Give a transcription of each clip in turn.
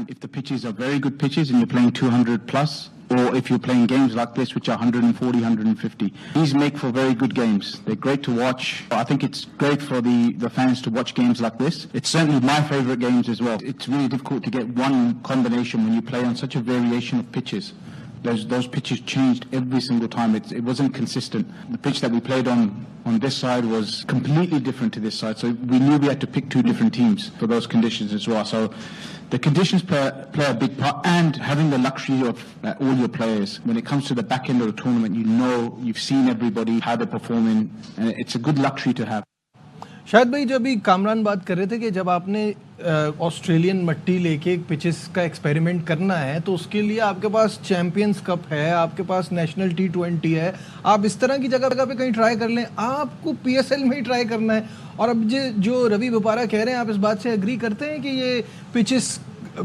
if the pitches are very good pitches and you're playing 200 plus, or if you're playing games like this which are 140, 150. These make for very good games. They're great to watch. I think it's great for the fans to watch games like this. It's certainly my favourite games as well. It's really difficult to get one combination when you play on such a variation of pitches. Those pitches changed every single time. It wasn't consistent. The pitch that we played on this side was completely different to this side. So we knew we had to pick two different teams for those conditions as well. So the conditions play a big part, and having the luxury of all your players. When it comes to the back end of the tournament, you've seen everybody, how they're performing, and it's a good luxury to have. शायद भाई जब भी कामरान बात कर रहे थे कि जब आपने ऑस्ट्रेलियन मट्टी लेके एक पिचेस का एक्सपेरिमेंट करना है तो उसके लिए आपके पास चैंपियंस कप है, आपके पास नेशनल T20 है, आप इस तरह की जगह पे कहीं ट्राई कर लें, आपको PSL में ही ट्राई करना है. और अब जो रवि बोपारा कह रहे हैं, आप इस बात से एग्री करते हैं कि ये पिचेस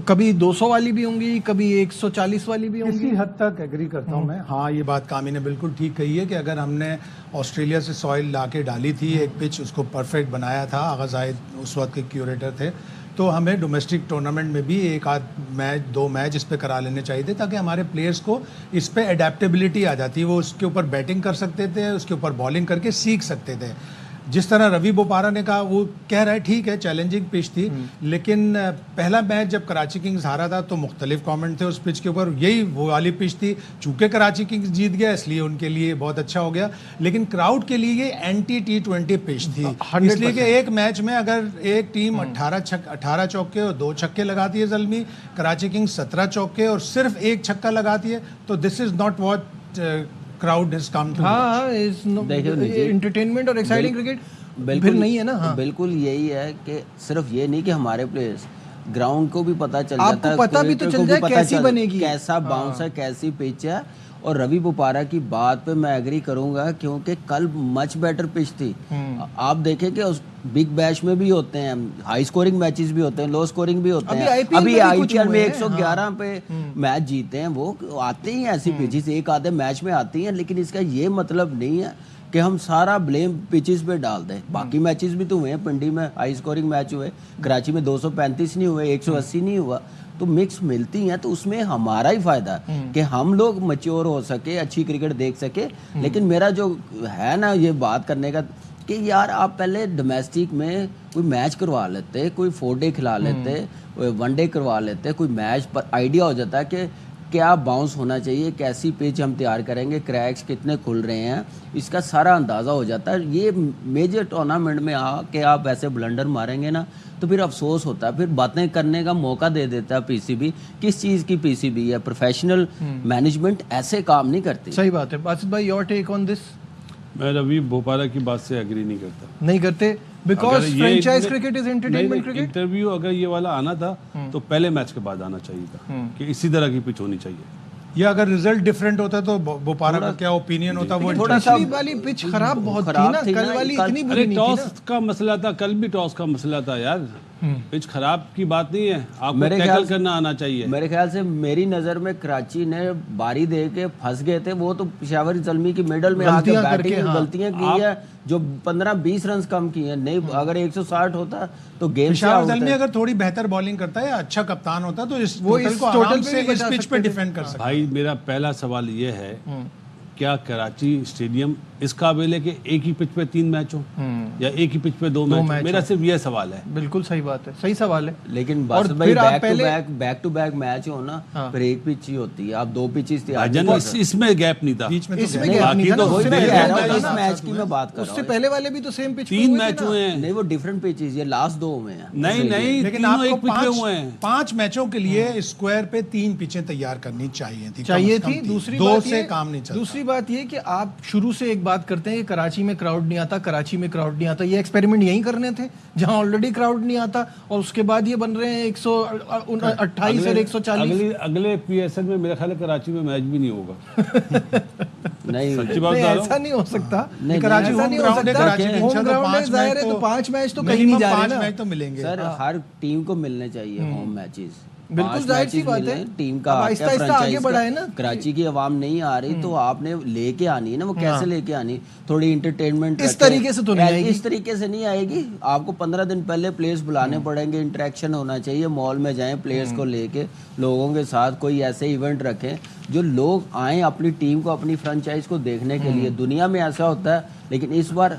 कभी 200 वाली भी होंगी, कभी 140 वाली भी होंगी? इसी हद तक एग्री करता हूँ मैं. हाँ, ये बात कामी ने बिल्कुल ठीक कही है कि अगर हमने ऑस्ट्रेलिया से सॉइल ला के डाली थी, एक पिच उसको परफेक्ट बनाया था, आगा ज़ाहिद उस वक्त के क्यूरेटर थे, तो हमें डोमेस्टिक टूर्नामेंट में भी एक आध मैच, 2 मैच इस पे करा लेने चाहिए थे, ताकि हमारे प्लेयर्स को इस पे एडेप्टेबिलिटी आ जाती, वो उसके ऊपर बैटिंग कर सकते थे, उसके ऊपर बॉलिंग करके सीख सकते थे. जिस तरह रवि बोपारा ने कहा, वो कह रहा है ठीक है, चैलेंजिंग पिच थी, लेकिन पहला मैच जब कराची किंग्स हारा था तो मुख्तलिफ कमेंट थे उस पिच के ऊपर. यही वो वाली पिच थी, चूँकि कराची किंग्स जीत गया इसलिए उनके लिए बहुत अच्छा हो गया, लेकिन क्राउड के लिए ये एंटी T20 पिच थी. इसलिए कि एक मैच में अगर एक टीम 18 चौके और 2 छक्के लगाती है ज़ल्मी, कराची किंग्स 17 चौके और सिर्फ 1 छक्का लगाती है, तो this is not what crowd has come to. हाँ, entertainment और exciting cricket फिर नहीं है ना. हाँ, बिल्कुल यही है कि सिर्फ ये नहीं कि हमारे प्लेयर्स, ग्राउंड को भी पता चल जाता है, आपको पता भी तो चल जाए कैसी बनेगी, कैसा बाउंस है, कैसी पिच है. और रवि बोपारा की बात पे मैं एग्री करूंगा, क्योंकि कल मच बेटर पिच थी. आप देखें कि उस बिग बैश में भी होते हैं, हाई स्कोरिंग मैचेस भी होते हैं, लो स्कोरिंग भी होते हैं. अभी IPL में 111 पे मैच जीते हैं, वो आते ही ऐसी पिचेस एक आधे मैच में आती हैं, लेकिन इसका ये मतलब नहीं है कि हम सारा ब्लेम पिचेस पे डाल दें. बाकी मैचेस भी तो हुए हैं, पिंडी में हाई स्कोरिंग मैच हुए, कराची में 235 नहीं हुए, 180 नहीं हुआ, तो मिक्स मिलती हैं, तो उसमें हमारा ही फायदा कि हम लोग मैच्योर हो सके, अच्छी क्रिकेट देख सके. लेकिन मेरा जो है ना ये बात करने का कि यार आप पहले डोमेस्टिक में कोई मैच करवा लेते, कोई 4 डे खिला लेते, 1 डे करवा लेते, कोई मैच पर आइडिया हो जाता है कि क्या बाउंस होना चाहिए, कैसी पिच हम तैयार करेंगे, क्रैक्स कितने खुल रहे हैं, इसका सारा अंदाज़ा हो जाता है. ये मेजर टूर्नामेंट में आके आप ऐसे ब्लंडर मारेंगे ना तो फिर अफसोस होता है, फिर बातें करने का मौका दे देता है PCB. किस चीज़ की PCB है? प्रोफेशनल मैनेजमेंट ऐसे काम नहीं करती. सही बात है. बासित भाई, योर टेक ऑन दिस? मैं रवि बोपारा की बात से एग्री नहीं करता. नहीं करते? Because franchise cricket is entertainment cricket. Interview अगर ये वाला आना था तो पहले मैच के बाद आना चाहिए था कि इसी तरह की पिच होनी चाहिए. या अगर रिजल्ट डिफरेंट होता तो बोपारा का क्या ओपिनियन होता? वो थोड़ा सा वाली पिच खराब बहुत थी ना, कल वाली इतनी बुरी नहीं थी. टॉस का मसला था, कल भी टॉस का मसला था यार. पिच खराब की बात नहीं है, आपको टैकल करना आना चाहिए. मेरे ख्याल से मेरी नज़र में कराची ने बारी दे के फंस गए थे. वो तो पेशावर ज़ल्मी की मिडल में आके बैटिंग में गलतियां की है, जो 15-20 रन कम किए हैं. नहीं, अगर 160 होता तो गेम पेशावर ज़ल्मी अगर थोड़ी बेहतर बॉलिंग करता है, अच्छा कप्तान होता तो इस टोटल से इस पिच पे डिफेंड कर सकता. भाई मेरा पहला सवाल ये है, क्या कराची स्टेडियम इस काबिल है कि एक ही पिच पे 3 मैच हो या एक ही पिच पे 2 मैच? मेरा सिर्फ ये सवाल है. बिल्कुल सही बात है, सही सवाल है. लेकिन बस भाई बैक टू बैक मैच हो ना, फिर एक पिच ही होती है. आप 2 पिचेस थे, इसमें गैप नहीं था, बीच में इसमें गैप नहीं था. इस मैच की मैं बात कर रहा हूं. उससे पहले वाले भी तो सेम पिच 3 मैच हुए हैं. नहीं, वो डिफरेंट पिचेस, ये लास्ट 2 में है. नहीं, लेकिन आपको 5 मैचों के लिए स्क्वायर पे 3 पिचें तैयार करनी चाहिए थी. दूसरी 2 से काम नहीं चलता. दूसरी बात ये कि आप शुरू से एक बात करते हैं कि कराची में क्राउड नहीं आता, कराची में क्राउड नहीं आता. ये एक्सपेरिमेंट यहीं करने थे जहां ऑलरेडी क्राउड नहीं आता, और उसके बाद ये बन रहे हैं 128 और 140. अगले PSL में मेरा ख्याल है कराची में मैच भी नहीं होगा. नहीं, सच्ची बात ऐसा नहीं हो सकता. कराची होम ग्राउंड है, कराची होम ग्राउंड है, जाहिर है, तो 5 मैच तो कहीं नहीं जा रहे ना. 5 मैच तो मिलेंगे. सर हर टीम को मिलने चाहिए होम मैचेस. بالکل 5 ظاہر سی میچز بات ملے ہے، ٹیم کا اب حق آہستہ ہے آہستہ آگے فرنچائز بڑھائے کا. نا. کراچی کی عوام نہیں آ رہی تو آپ نے لے کے آنی ہے نا. وہ کیسے لے کے آنی؟ تھوڑی انٹرٹینمنٹ اس طریقے سے تو نہیں آئے گی. اس طریقے سے نہیں آئے گی. آپ کو 15 دن پہلے پلیئرز بلانے پڑیں گے, انٹریکشن ہونا چاہیے, مال میں جائیں پلیئرز کو لے کے, لوگوں کے ساتھ کوئی ایسے ایونٹ رکھیں جو لوگ آئیں اپنی ٹیم کو, اپنی فرنچائز کو دیکھنے کے لیے. دنیا میں ایسا ہوتا ہے لیکن اس بار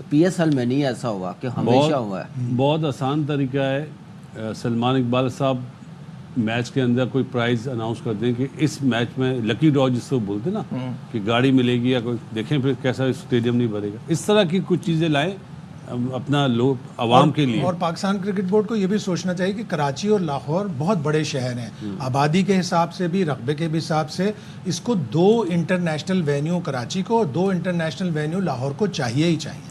پی ایس ایل میں نہیں ایسا ہوا کہ ہمیشہ ہوا ہے. بہت آسان طریقہ ہے. سلمان اقبال صاحب میچ کے اندر کوئی پرائز اناؤنس کر دیں کہ اس میچ میں لکی ڈرا جس کو بولتے نا کہ گاڑی ملے گی یا کوئی, دیکھیں پھر کیسا اسٹیڈیم نہیں بھرے گا. اس طرح کی کچھ چیزیں لائیں اپنا لوگ عوام کے لیے. اور پاکستان کرکٹ بورڈ کو یہ بھی سوچنا چاہیے کہ کراچی اور لاہور بہت بڑے شہر ہیں, آبادی کے حساب سے بھی, رقبے کے بھی حساب سے. اس کو 2 انٹرنیشنل وینیو کراچی کو اور 2 انٹرنیشنل وینیو لاہور کو چاہیے ہی چاہیے.